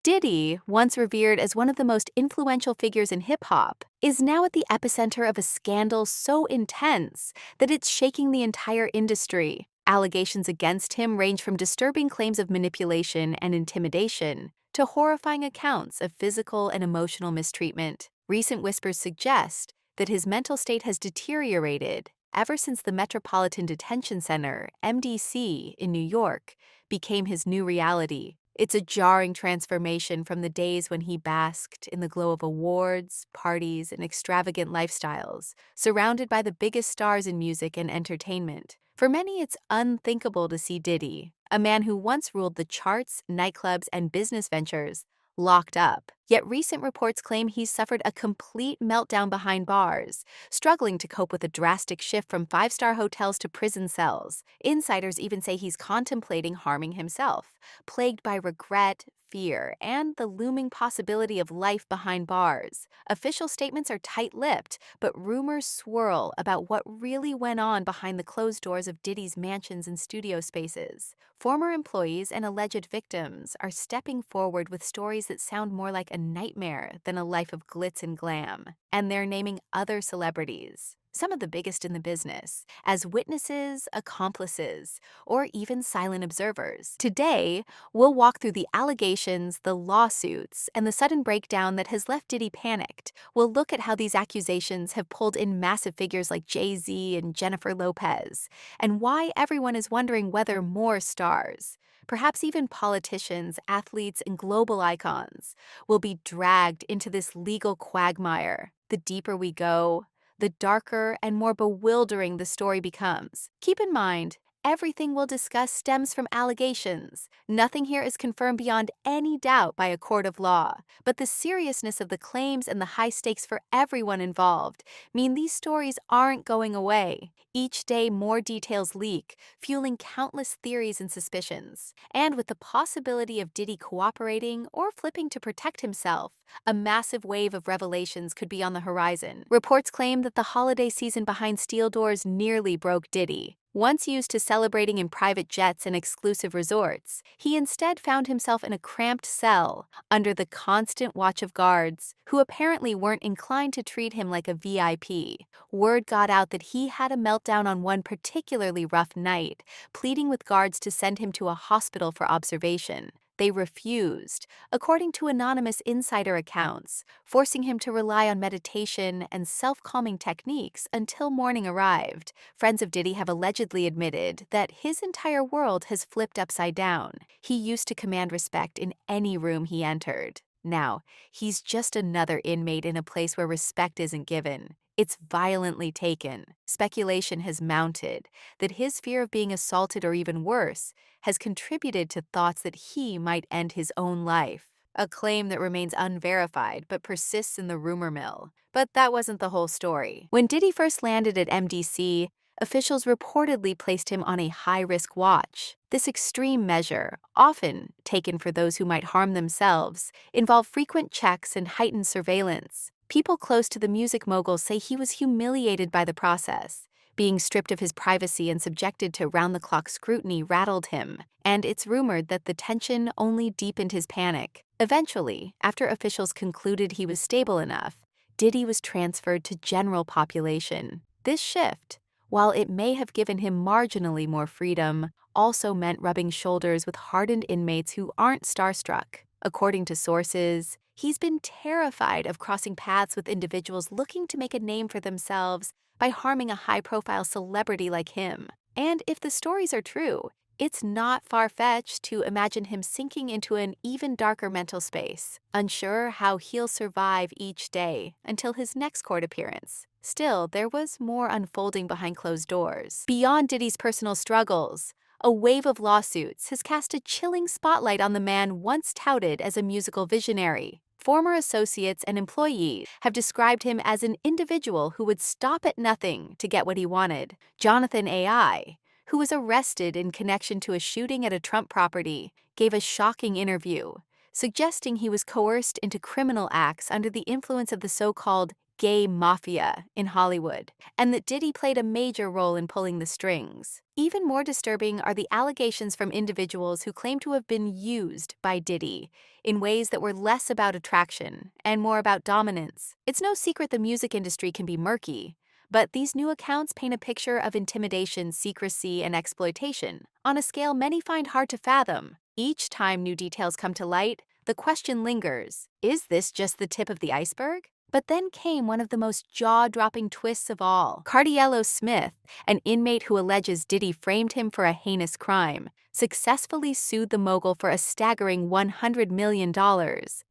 Diddy, once revered as one of the most influential figures in hip-hop, is now at the epicenter of a scandal so intense that it's shaking the entire industry. Allegations against him range from disturbing claims of manipulation and intimidation to horrifying accounts of physical and emotional mistreatment. Recent whispers suggest that his mental state has deteriorated ever since the Metropolitan Detention Center, MDC, in New York became his new reality. It's a jarring transformation from the days when he basked in the glow of awards, parties, and extravagant lifestyles, surrounded by the biggest stars in music and entertainment. For many, it's unthinkable to see Diddy, a man who once ruled the charts, nightclubs, and business ventures, locked up. Yet recent reports claim he's suffered a complete meltdown behind bars, struggling to cope with a drastic shift from five-star hotels to prison cells. Insiders even say he's contemplating harming himself, plagued by regret, fear, and the looming possibility of life behind bars. Official statements are tight-lipped, but rumors swirl about what really went on behind the closed doors of Diddy's mansions and studio spaces. Former employees and alleged victims are stepping forward with stories that sound more like a nightmare than a life of glitz and glam, and they're naming other celebrities, some of the biggest in the business, as witnesses, accomplices, or even silent observers. Today, we'll walk through the allegations, the lawsuits, and the sudden breakdown that has left Diddy panicked. We'll look at how these accusations have pulled in massive figures like Jay-Z and Jennifer Lopez, and why everyone is wondering whether more stars, perhaps even politicians, athletes, and global icons, will be dragged into this legal quagmire. The deeper we go, the darker and more bewildering the story becomes. Keep in mind, everything we'll discuss stems from allegations. Nothing here is confirmed beyond any doubt by a court of law. But the seriousness of the claims and the high stakes for everyone involved mean these stories aren't going away. Each day, more details leak, fueling countless theories and suspicions. And with the possibility of Diddy cooperating or flipping to protect himself, a massive wave of revelations could be on the horizon. Reports claim that the holiday season behind steel doors nearly broke Diddy. Once used to celebrating in private jets and exclusive resorts, he instead found himself in a cramped cell under the constant watch of guards, who apparently weren't inclined to treat him like a VIP. Word got out that he had a meltdown on one particularly rough night, pleading with guards to send him to a hospital for observation. They refused, according to anonymous insider accounts, forcing him to rely on meditation and self-calming techniques until morning arrived. Friends of Diddy have allegedly admitted that his entire world has flipped upside down. He used to command respect in any room he entered. Now, he's just another inmate in a place where respect isn't given. It's violently taken. Speculation has mounted that his fear of being assaulted or even worse has contributed to thoughts that he might end his own life. A claim that remains unverified but persists in the rumor mill. But that wasn't the whole story. When Diddy first landed at MDC, officials reportedly placed him on a high-risk watch. This extreme measure, often taken for those who might harm themselves, involved frequent checks and heightened surveillance. People close to the music mogul say he was humiliated by the process. Being stripped of his privacy and subjected to round-the-clock scrutiny rattled him, and it's rumored that the tension only deepened his panic. Eventually, after officials concluded he was stable enough, Diddy was transferred to general population. This shift, while it may have given him marginally more freedom, also meant rubbing shoulders with hardened inmates who aren't starstruck. According to sources, he's been terrified of crossing paths with individuals looking to make a name for themselves by harming a high-profile celebrity like him. And if the stories are true, it's not far-fetched to imagine him sinking into an even darker mental space, unsure how he'll survive each day until his next court appearance. Still, there was more unfolding behind closed doors. Beyond Diddy's personal struggles, a wave of lawsuits has cast a chilling spotlight on the man once touted as a musical visionary. Former associates and employees have described him as an individual who would stop at nothing to get what he wanted. Jonathan AI, who was arrested in connection to a shooting at a Trump property, gave a shocking interview, suggesting he was coerced into criminal acts under the influence of the so-called gay mafia in Hollywood, and that Diddy played a major role in pulling the strings. Even more disturbing are the allegations from individuals who claim to have been used by Diddy in ways that were less about attraction and more about dominance. It's no secret the music industry can be murky, but these new accounts paint a picture of intimidation, secrecy, and exploitation on a scale many find hard to fathom. Each time new details come to light, the question lingers, is this just the tip of the iceberg? But then came one of the most jaw-dropping twists of all. Cardiello Smith, an inmate who alleges Diddy framed him for a heinous crime, successfully sued the mogul for a staggering $100 million.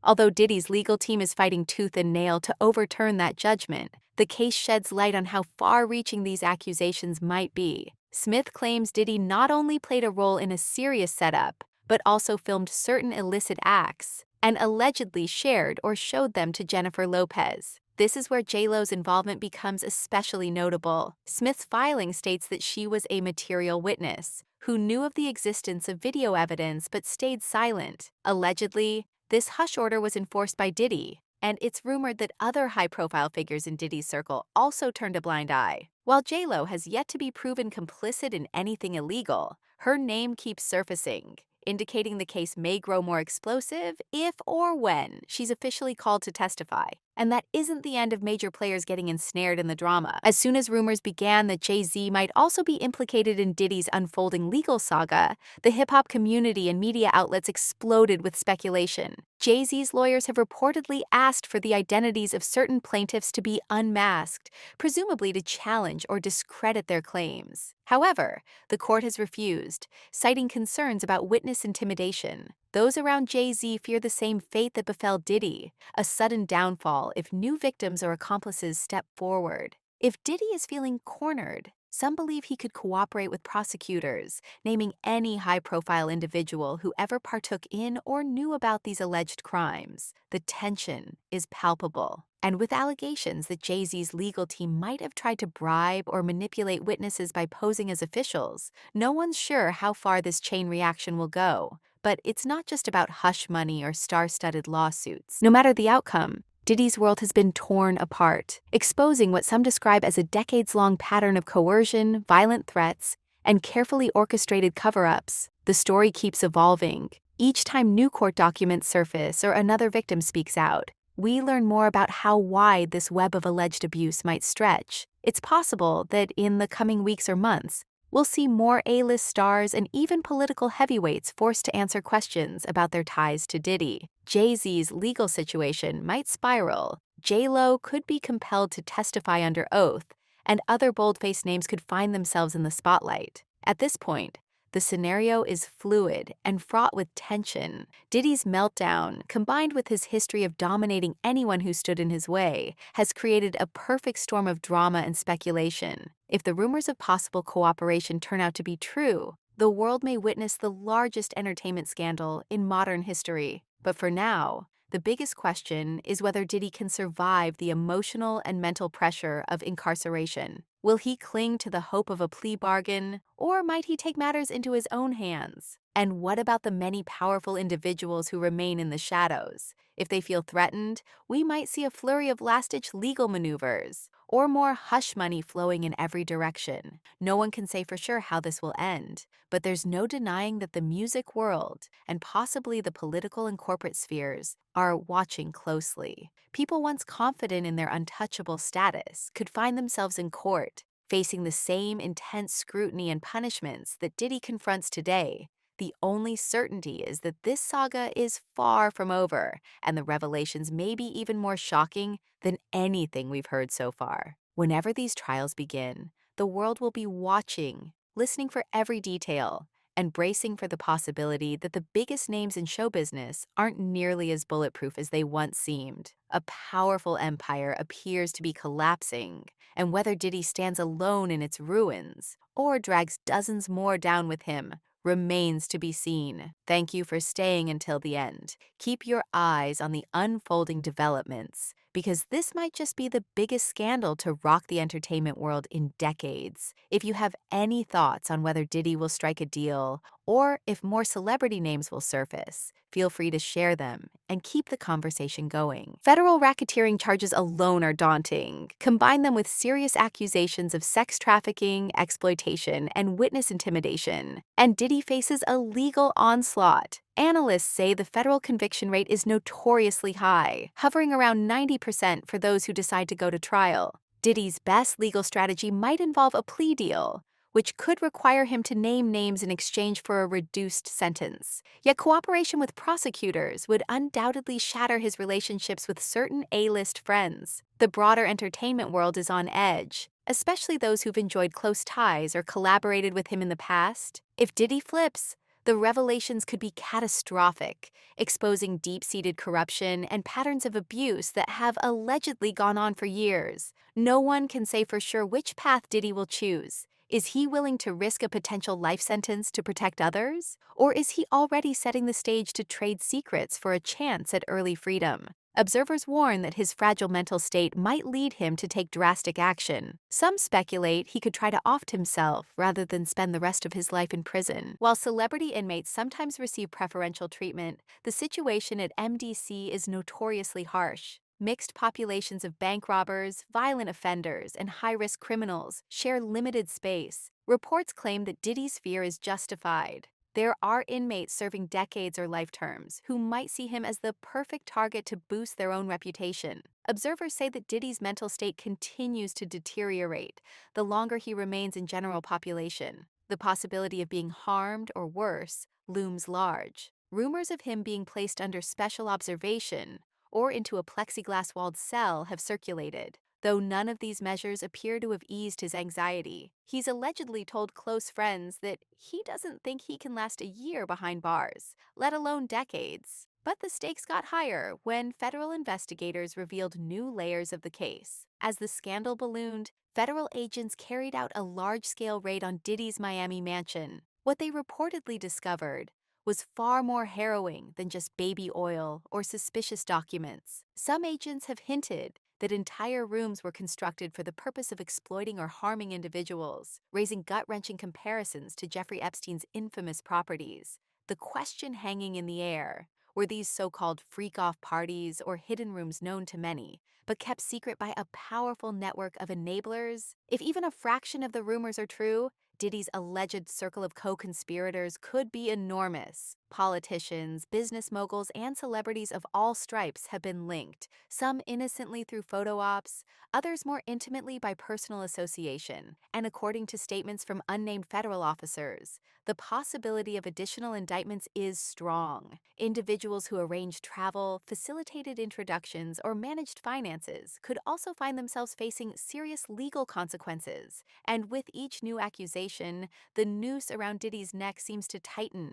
Although Diddy's legal team is fighting tooth and nail to overturn that judgment, the case sheds light on how far-reaching these accusations might be. Smith claims Diddy not only played a role in a serious setup, but also filmed certain illicit acts and allegedly shared or showed them to Jennifer Lopez. This is where J-Lo's involvement becomes especially notable. Smith's filing states that she was a material witness who knew of the existence of video evidence but stayed silent. Allegedly, this hush order was enforced by Diddy, and it's rumored that other high-profile figures in Diddy's circle also turned a blind eye. While J-Lo has yet to be proven complicit in anything illegal, her name keeps surfacing, indicating the case may grow more explosive if or when she's officially called to testify. And that isn't the end of major players getting ensnared in the drama. As soon as rumors began that Jay-Z might also be implicated in Diddy's unfolding legal saga, the hip-hop community and media outlets exploded with speculation. Jay-Z's lawyers have reportedly asked for the identities of certain plaintiffs to be unmasked, presumably to challenge or discredit their claims. However, the court has refused, citing concerns about witness intimidation. Those around Jay-Z fear the same fate that befell Diddy, a sudden downfall if new victims or accomplices step forward. If Diddy is feeling cornered, some believe he could cooperate with prosecutors, naming any high-profile individual who ever partook in or knew about these alleged crimes. The tension is palpable. And with allegations that Jay-Z's legal team might have tried to bribe or manipulate witnesses by posing as officials, no one's sure how far this chain reaction will go. But it's not just about hush money or star-studded lawsuits. No matter the outcome, Diddy's world has been torn apart, exposing what some describe as a decades-long pattern of coercion, violent threats, and carefully orchestrated cover-ups. The story keeps evolving. Each time new court documents surface or another victim speaks out, we learn more about how wide this web of alleged abuse might stretch. It's possible that in the coming weeks or months, we'll see more A-list stars and even political heavyweights forced to answer questions about their ties to Diddy. Jay-Z's legal situation might spiral. J-Lo could be compelled to testify under oath, and other bold-faced names could find themselves in the spotlight. At this point, the scenario is fluid and fraught with tension. Diddy's meltdown, combined with his history of dominating anyone who stood in his way, has created a perfect storm of drama and speculation. If the rumors of possible cooperation turn out to be true, the world may witness the largest entertainment scandal in modern history. But for now, the biggest question is whether Diddy can survive the emotional and mental pressure of incarceration. Will he cling to the hope of a plea bargain, or might he take matters into his own hands? And what about the many powerful individuals who remain in the shadows? If they feel threatened, we might see a flurry of last-ditch legal maneuvers, or more hush money flowing in every direction. No one can say for sure how this will end, but there's no denying that the music world, and possibly the political and corporate spheres, are watching closely. People once confident in their untouchable status could find themselves in court, facing the same intense scrutiny and punishments that Diddy confronts today. The only certainty is that this saga is far from over, and the revelations may be even more shocking than anything we've heard so far. Whenever these trials begin, the world will be watching, listening for every detail, and bracing for the possibility that the biggest names in show business aren't nearly as bulletproof as they once seemed. A powerful empire appears to be collapsing, and whether Diddy stands alone in its ruins or drags dozens more down with him remains to be seen. Thank you for staying until the end. Keep your eyes on the unfolding developments, because this might just be the biggest scandal to rock the entertainment world in decades. If you have any thoughts on whether Diddy will strike a deal or if more celebrity names will surface, feel free to share them and keep the conversation going. Federal racketeering charges alone are daunting. Combine them with serious accusations of sex trafficking, exploitation, and witness intimidation, and Diddy faces a legal onslaught. Analysts say the federal conviction rate is notoriously high, hovering around 90% for those who decide to go to trial. Diddy's best legal strategy might involve a plea deal, which could require him to name names in exchange for a reduced sentence. Yet cooperation with prosecutors would undoubtedly shatter his relationships with certain A-list friends. The broader entertainment world is on edge, especially those who've enjoyed close ties or collaborated with him in the past. If Diddy flips, the revelations could be catastrophic, exposing deep-seated corruption and patterns of abuse that have allegedly gone on for years. No one can say for sure which path Diddy will choose. Is he willing to risk a potential life sentence to protect others? Or is he already setting the stage to trade secrets for a chance at early freedom? Observers warn that his fragile mental state might lead him to take drastic action. Some speculate he could try to off himself rather than spend the rest of his life in prison. While celebrity inmates sometimes receive preferential treatment, the situation at MDC is notoriously harsh. Mixed populations of bank robbers, violent offenders, and high-risk criminals share limited space. Reports claim that Diddy's fear is justified. There are inmates serving decades or life terms who might see him as the perfect target to boost their own reputation. Observers say that Diddy's mental state continues to deteriorate the longer he remains in general population. The possibility of being harmed or worse looms large. Rumors of him being placed under special observation or into a plexiglass-walled cell have circulated, though none of these measures appear to have eased his anxiety. He's allegedly told close friends that he doesn't think he can last a year behind bars, let alone decades. But the stakes got higher when federal investigators revealed new layers of the case. As the scandal ballooned, federal agents carried out a large-scale raid on Diddy's Miami mansion. What they reportedly discovered was far more harrowing than just baby oil or suspicious documents. Some agents have hinted that entire rooms were constructed for the purpose of exploiting or harming individuals, raising gut-wrenching comparisons to Jeffrey Epstein's infamous properties. The question hanging in the air: were these so-called freak-off parties or hidden rooms known to many, but kept secret by a powerful network of enablers? If even a fraction of the rumors are true, Diddy's alleged circle of co-conspirators could be enormous. Politicians, business moguls, and celebrities of all stripes have been linked, some innocently through photo ops, others more intimately by personal association. And according to statements from unnamed federal officers, the possibility of additional indictments is strong. Individuals who arranged travel, facilitated introductions, or managed finances could also find themselves facing serious legal consequences. And with each new accusation, the noose around Diddy's neck seems to tighten.